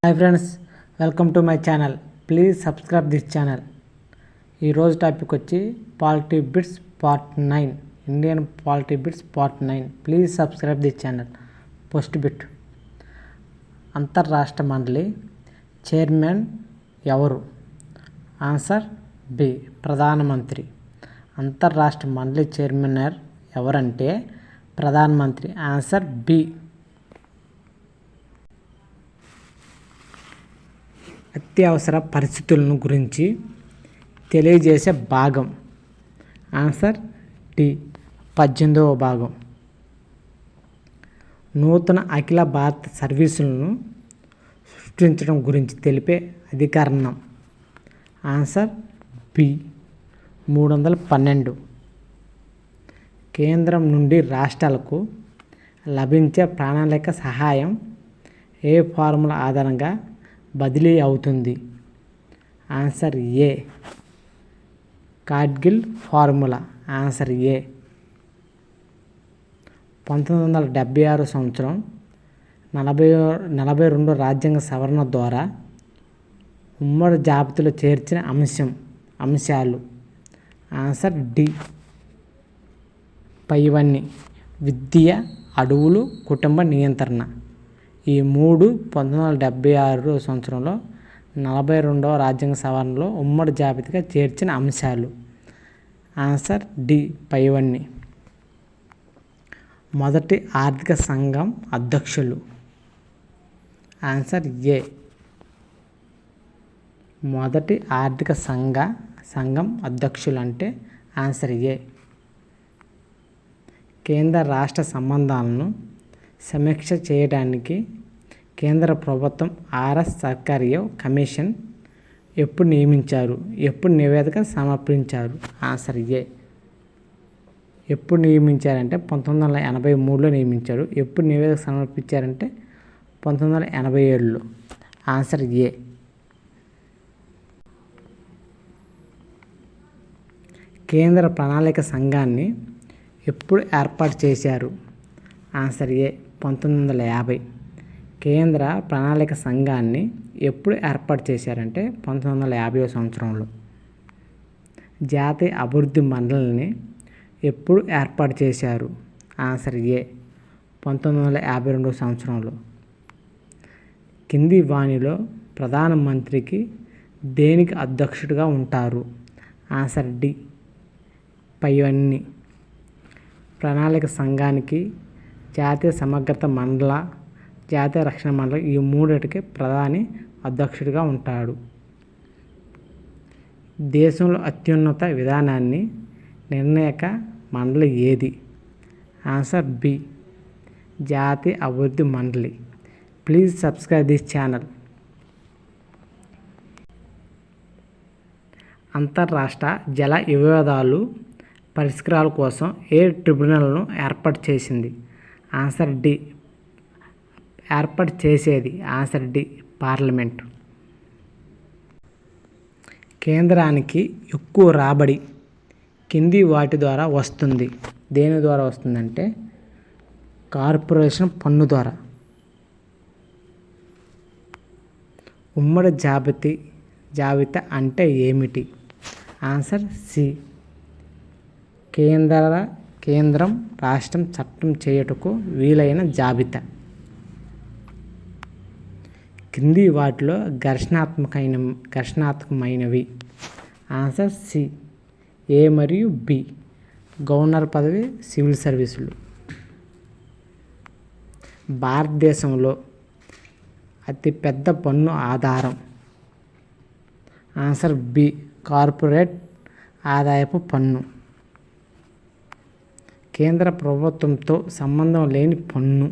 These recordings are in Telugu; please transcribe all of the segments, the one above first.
Hi friends, welcome to my channel. Please subscribe this channel. ఈరోజు టాపిక్ వచ్చి polity bits part 9, Indian polity bits part 9. Please subscribe this channel. First bit, అంతర్రాష్ట్ర మండలి చైర్మన్ ఎవరు? ఆన్సర్ బి, ప్రధానమంత్రి. అంతర్రాష్ట్ర మండలి చైర్మన్ ఎవరంటే ప్రధానమంత్రి. Answer B. అత్యవసర పరిస్థితులను గురించి తెలియజేసే భాగం. ఆన్సర్ డి, 18వ భాగం. నూతన అఖిల భారత సర్వీసులను సృష్టించడం గురించి తెలిపే అధికరణం. Answer b, 312. కేంద్రం నుండి రాష్ట్రాలకు లభించే ప్రణాళిక సహాయం ఏ ఫార్ములా ఆధారంగా బదిలీ అవుతుంది? ఆన్సర్ ఏ, కార్గిల్ ఫార్ములా. ఆన్సర్ ఏ. 1976 సంవత్సరం 42 రాజ్యాంగ సవరణ ద్వారా ఉమ్మడి జాబితాలో చేర్చిన అంశాలు. ఆన్సర్ డి, పైవన్నీ. విద్య, అడవులు, కుటుంబ నియంత్రణ. ఈ మూడు 1976 సంవత్సరంలో 42వ రాజ్యాంగ సవరణలో ఉమ్మడి జాబితాగా చేర్చిన అంశాలు. ఆన్సర్ డి, పైవన్నీ. మొదటి ఆర్థిక సంఘం అధ్యక్షులు. ఆన్సర్ ఏ, మొదటి ఆర్థిక సంఘం అధ్యక్షులు అంటే ఆన్సర్ ఏ. కేంద్ర రాష్ట్ర సంబంధాలను సమీక్ష చేయడానికి కేంద్ర ప్రభుత్వం ఆర్ఎస్ సర్కారియో కమిషన్ ఎప్పుడు నియమించారు? ఎప్పుడు నివేదిక సమర్పించారు? ఆన్సర్ ఏ. ఎప్పుడు నియమించారంటే 1983లో నియమించారు. ఎప్పుడు నివేదిక సమర్పించారంటే 1987లో. ఆన్సర్ ఏ. కేంద్ర ప్రణాళిక సంఘాన్ని ఎప్పుడు ఏర్పాటు చేశారు? ఆన్సర్ ఏ, 1950. కేంద్ర ప్రణాళిక సంఘాన్ని ఎప్పుడు ఏర్పాటు చేశారంటే 1950వ సంవత్సరంలో. జాతీయ అభివృద్ధి మండలిని ఎప్పుడు ఏర్పాటు చేశారు? ఆన్సర్ ఏ, 1952వ సంవత్సరంలో. కింది వాణిలో ప్రధానమంత్రికి దేనికి అధ్యక్షుడిగా ఉంటారు? ఆన్సర్ డి, పైవన్నీ. ప్రణాళిక సంఘానికి, జాతీయ సమగ్రత మండల, జాతీయ రక్షణ మండలి, ఈ మూడిటికి ప్రధాని అధ్యక్షుడిగా ఉంటాడు. దేశంలో అత్యున్నత విధానాన్ని నిర్ణాయక మండలి ఏది? ఆన్సర్ బి, జాతీయ అభివృద్ధి మండలి. Please subscribe this channel. అంతర్రాష్ట్ర జల వివాదాలు పరిష్కారాల కోసం ఏ ట్రిబ్యునల్ను ఏర్పాటు చేసింది? ఆన్సర్ డి, ఏర్పాటు చేసేది. Answer D, parliament. కేంద్రానికి ఎక్కువ రాబడి కింది వాటి ద్వారా వస్తుంది. దేని ద్వారా వస్తుందంటే కార్పొరేషన్ పన్ను ద్వారా. ఉమ్మడి జాబితా అంటే ఏమిటి? ఆన్సర్ సి, కేంద్రం రాష్ట్రం చట్టం చేయుటకు వీలైన జాబితా. క్రింది వాటిలో ఘర్షణాత్మకమైనవి. ఆన్సర్ సి, ఏ మరియు బి. గవర్నర్ పదవి, సివిల్ సర్వీసులు. భారతదేశంలో అతిపెద్ద పన్ను ఆధారం. ఆన్సర్ బి, కార్పొరేట్ ఆదాయపు పన్ను. కేంద్ర ప్రభుత్వంతో సంబంధం లేని పన్ను,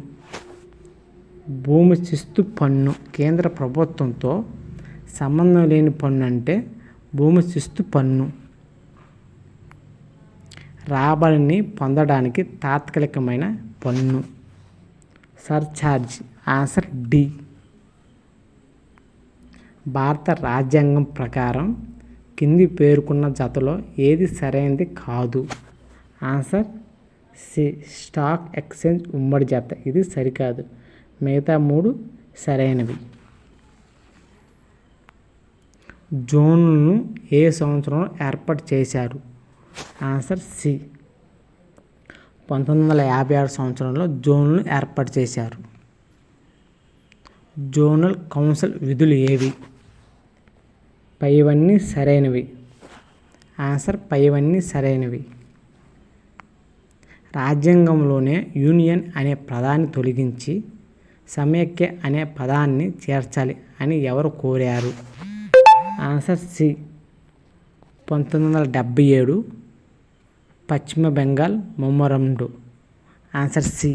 భూమి శిస్తు పన్ను. కేంద్ర ప్రభుత్వంతో సంబంధం లేని పన్ను అంటే భూమి శిస్తు పన్ను. రాబడిని పొందడానికి తాత్కాలికమైన పన్ను, సర్ఛార్జ్. Answer D. భారత రాజ్యాంగం ప్రకారం కింది పేర్కొన్న జతలో ఏది సరైనది కాదు? ఆన్సర్ సి, స్టాక్ ఎక్స్చేంజ్ ఉమ్మడి జాబితా. ఇది సరికాదు. మిగతా మూడు సరైనవి. జోన్లను ఏ సంవత్సరంలో ఏర్పాటు చేశారు? ఆన్సర్ సి 1956 సంవత్సరంలో జోన్లను ఏర్పాటు చేశారు. జోనల్ కౌన్సిల్ విధులు ఏవి? పైవన్నీ సరైనవి. ఆన్సర్ పైవన్నీ సరైనవి. రాజ్యాంగంలోనే యూనియన్ అనే పదాన్ని తొలగించి సమైక్య అనే పదాన్ని చేర్చాలి అని ఎవరు కోరారు? ఆన్సర్ సి 1977 పశ్చిమ Bengal memorandum. Answer C.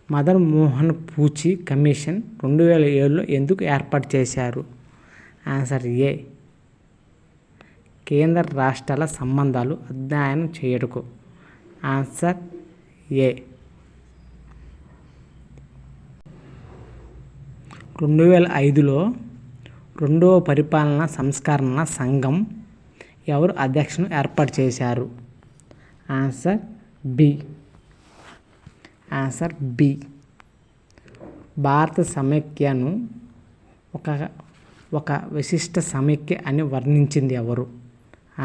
Madan Mohan Punchhi commission 2007లో ఎందుకు ఏర్పాటు చేశారు? ఆన్సర్ ఏ కేంద్ర రాష్ట్రాల సంబంధాలు అధ్యయనం చేయుటకు. ఆన్సర్ ఏ 2005లో రెండవ పరిపాలనా సంస్కరణ సంఘం ఎవరు అధ్యక్షతన ఏర్పాటు చేశారు? Answer B. Answer B. భారత సమైక్యను ఒక విశిష్ట సమైక్య అని వర్ణించింది ఎవరు?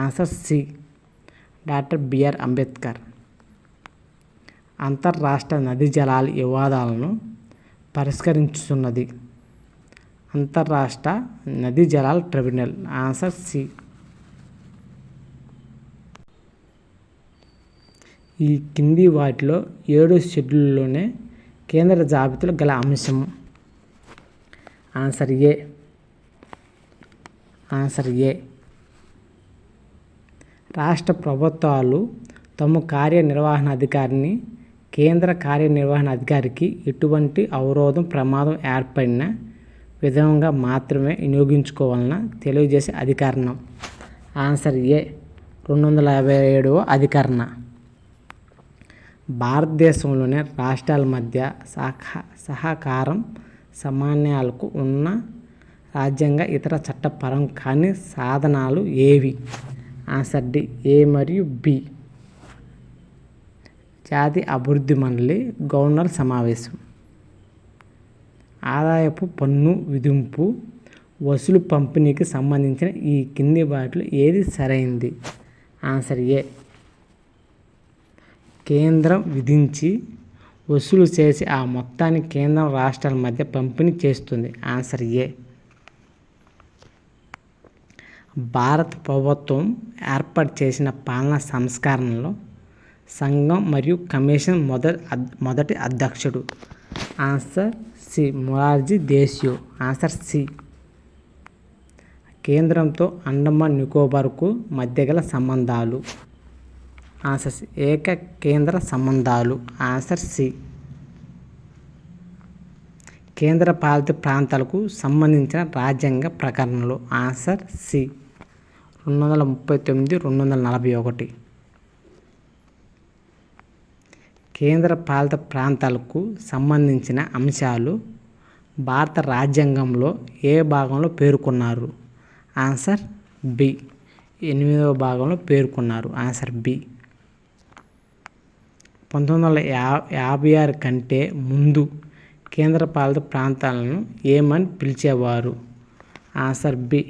Answer C doctor B R Ambedkar. అంతర్రాష్ట్ర నదీ జలాల వివాదాలను పరిష్కరించుతున్నది అంతర్రాష్ట్ర నదీ జలాల ట్రిబ్యునల్. Answer C. ఈ కింది వాటిలో 7 షెడ్యూల్లోనే కేంద్ర జాబితాలో గల అంశం. ఆన్సర్ ఏ. ఆన్సర్ ఏ. రాష్ట్ర ప్రభుత్వాలు తమ కార్యనిర్వహణాధికారిని కేంద్ర కార్యనిర్వహణాధికారికి ఎటువంటి అవరోధం ప్రమాదం ఏర్పడిన విధంగా మాత్రమే వినియోగించుకోవాలని తెలియజేసే అధికరణం. ఆన్సర్ ఏ 257వ అధికరణ. భారతదేశంలోని రాష్ట్రాల మధ్య సహకారం సమన్వయాలకు ఉన్న రాజ్యాంగ ఇతర చట్టపరం కాని సాధనాలు ఏవి? ఆన్సర్ డి ఏ మరియు బి. జాతీయ అభివృద్ధి మండలి గవర్నర్ సమావేశం. ఆదాయపు పన్ను విధింపు వసూలు పంపిణీకి సంబంధించిన ఈ కింది వాటిలో ఏది సరైంది? ఆన్సర్ ఏ కేంద్రం విధించి వసూలు చేసి ఆ మొత్తాన్ని కేంద్రం రాష్ట్రాల మధ్య పంపిణీ చేస్తుంది. ఆన్సర్ ఏ. భారత ప్రభుత్వం ఏర్పాటు చేసిన పాలనా సంస్కరణలో సంఘం మరియు కమిషన్ మొదటి అధ్యక్షుడు. Answer C Morarji Desai. Answer C. కేంద్రంతో అండమాన్ నికోబార్కు మధ్య గల సంబంధాలు. ఆన్సర్ సి ఏక కేంద్ర సంబంధాలు. Answer C. కేంద్ర పాలిత ప్రాంతాలకు సంబంధించిన రాజ్యాంగ ప్రకరణలు. Answer C 239 241. కేంద్ర పాలిత ప్రాంతాలకు సంబంధించిన అంశాలు భారత రాజ్యాంగంలో ఏ భాగంలో పేర్కొన్నారు? ఆన్సర్ బి 8వ భాగంలో పేర్కొన్నారు. Answer B. 1956 కంటే ముందు కేంద్ర పాలిత ప్రాంతాలను ఏమని పిలిచేవారు? ఆన్సర్ బి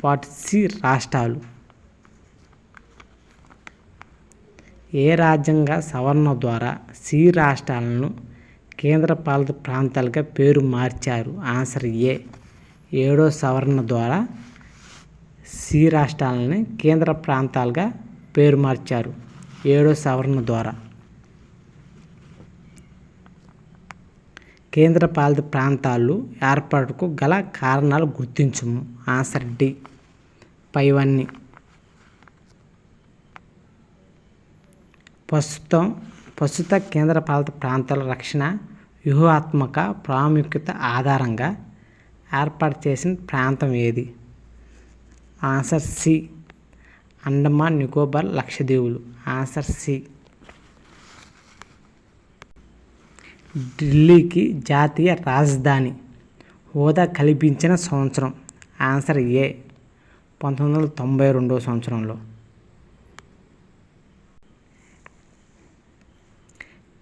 పార్ట్ సి రాష్ట్రాలు. ఏ రాజ్యాంగ సవరణ ద్వారా సి రాష్ట్రాలను కేంద్ర పాలిత ప్రాంతాలుగా పేరు మార్చారు? ఆన్సర్ ఏ 7వ సవరణ ద్వారా సి రాష్ట్రాలని కేంద్ర ప్రాంతాలుగా పేరు మార్చారు. 7వ సవరణ ద్వారా. కేంద్ర పాలిత ప్రాంతాలు ఏర్పాటుకు గల కారణాలు గుర్తించుము. ఆన్సర్ డి పైవన్నీ. ప్రస్తుత కేంద్ర పాలిత ప్రాంతాల రక్షణ వ్యూహాత్మక ప్రాముఖ్యత ఆధారంగా ఏర్పాటు చేసిన ప్రాంతం ఏది? ఆన్సర్ సి అండమాన్ నికోబార్ లక్షద్వీపులు. Answer c. ఢిల్లీకి జాతీయ రాజధాని హోదా కల్పించిన సంవత్సరం? ఆన్సర్ ఏ 1992 సంవత్సరంలో.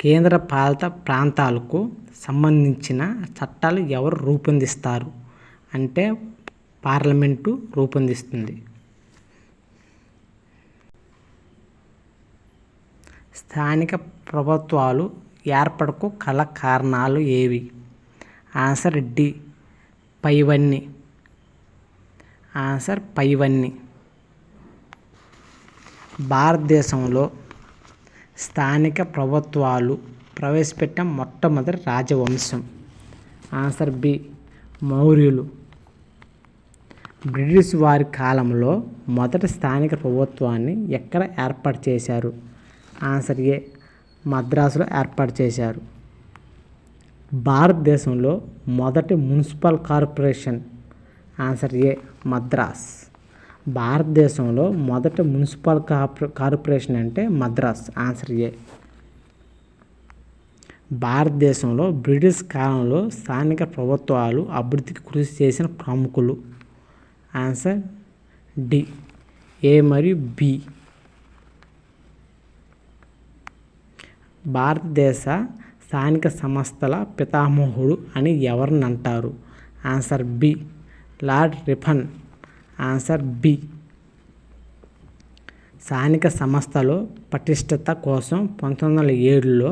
కేంద్ర పాలిత ప్రాంతాలకు సంబంధించిన చట్టాలు ఎవరు రూపొందిస్తారు? అంటే పార్లమెంటు రూపొందిస్తుంది. స్థానిక ప్రభుత్వాలు ఏర్పడకు గల కారణాలు ఏవి? ఆన్సర్ డి పైవన్నీ. ఆన్సర్ పైవన్నీ. భారతదేశంలో స్థానిక ప్రభుత్వాలు ప్రవేశపెట్టిన మొట్టమొదటి రాజవంశం. Answer B మౌర్యులు. బ్రిటిష్ వారి కాలంలో మొదటి స్థానిక ప్రభుత్వాన్ని ఎక్కడ ఏర్పాటు చేశారు? ఆన్సర్ ఏ మద్రాసులో ఏర్పాటు చేశారు. భారతదేశంలో మొదటి మున్సిపల్ కార్పొరేషన్. ఆన్సర్ ఏ మద్రాస్. భారతదేశంలో మొదటి మున్సిపల్ కార్పొరేషన్ అంటే మద్రాస్. ఆన్సర్ ఏ. భారతదేశంలో బ్రిటిష్ కాలంలో స్థానిక ప్రభుత్వాలు అభివృద్ధికి కృషి చేసిన ప్రముఖులు. ఆన్సర్ డి ఏ మరియు బి. భారతదేశ స్థానిక సంస్థల పితామహుడు అని ఎవరిని అంటారు? Answer B lord Ripon. Answer B. స్థానిక సంస్థలో పటిష్టత కోసం 1907లో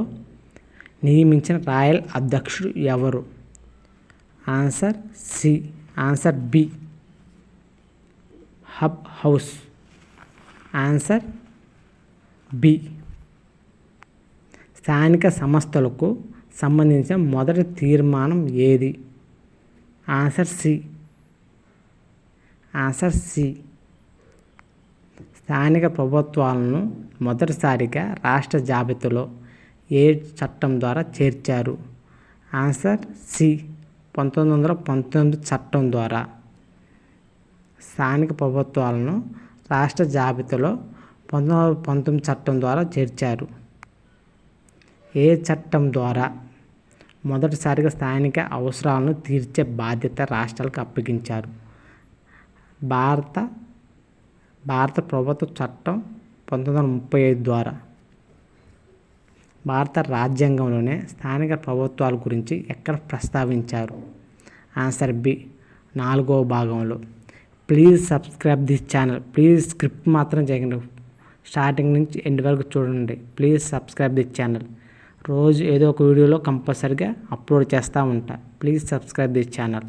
నియమించిన రాయల్ అధ్యక్షుడు ఎవరు? Answer C. Answer B Hobhouse. Answer B. స్థానిక సంస్థలకు సంబంధించిన మొదటి తీర్మానం ఏది? Answer C. Answer C. స్థానిక ప్రభుత్వాలను మొదటిసారిగా రాష్ట్ర జాబితాలో ఏ చట్టం ద్వారా చేర్చారు? ఆన్సర్ సి 1919 చట్టం ద్వారా. స్థానిక ప్రభుత్వాలను రాష్ట్ర జాబితాలో 1919 చట్టం ద్వారా చేర్చారు. ఏ చట్టం ద్వారా మొదటిసారిగా స్థానిక అవసరాలను తీర్చే బాధ్యత రాష్ట్రాలకు అప్పగించారు? భారత ప్రభుత్వ చట్టం 1935 ద్వారా. భారత రాజ్యాంగంలోనే స్థానిక ప్రభుత్వాల గురించి ఎక్కడ ప్రస్తావించారు? ఆన్సర్ బి 4వ భాగంలో. Please subscribe this channel. Please script మాత్రం చేయకండి, స్టార్టింగ్ నుంచి ఎండ్ వరకు చూడండి. Please subscribe this channel. రోజు ఏదో ఒక వీడియోలో కంపల్సరీగా అప్లోడ్ చేస్తూ ఉంటా. Please subscribe this channel.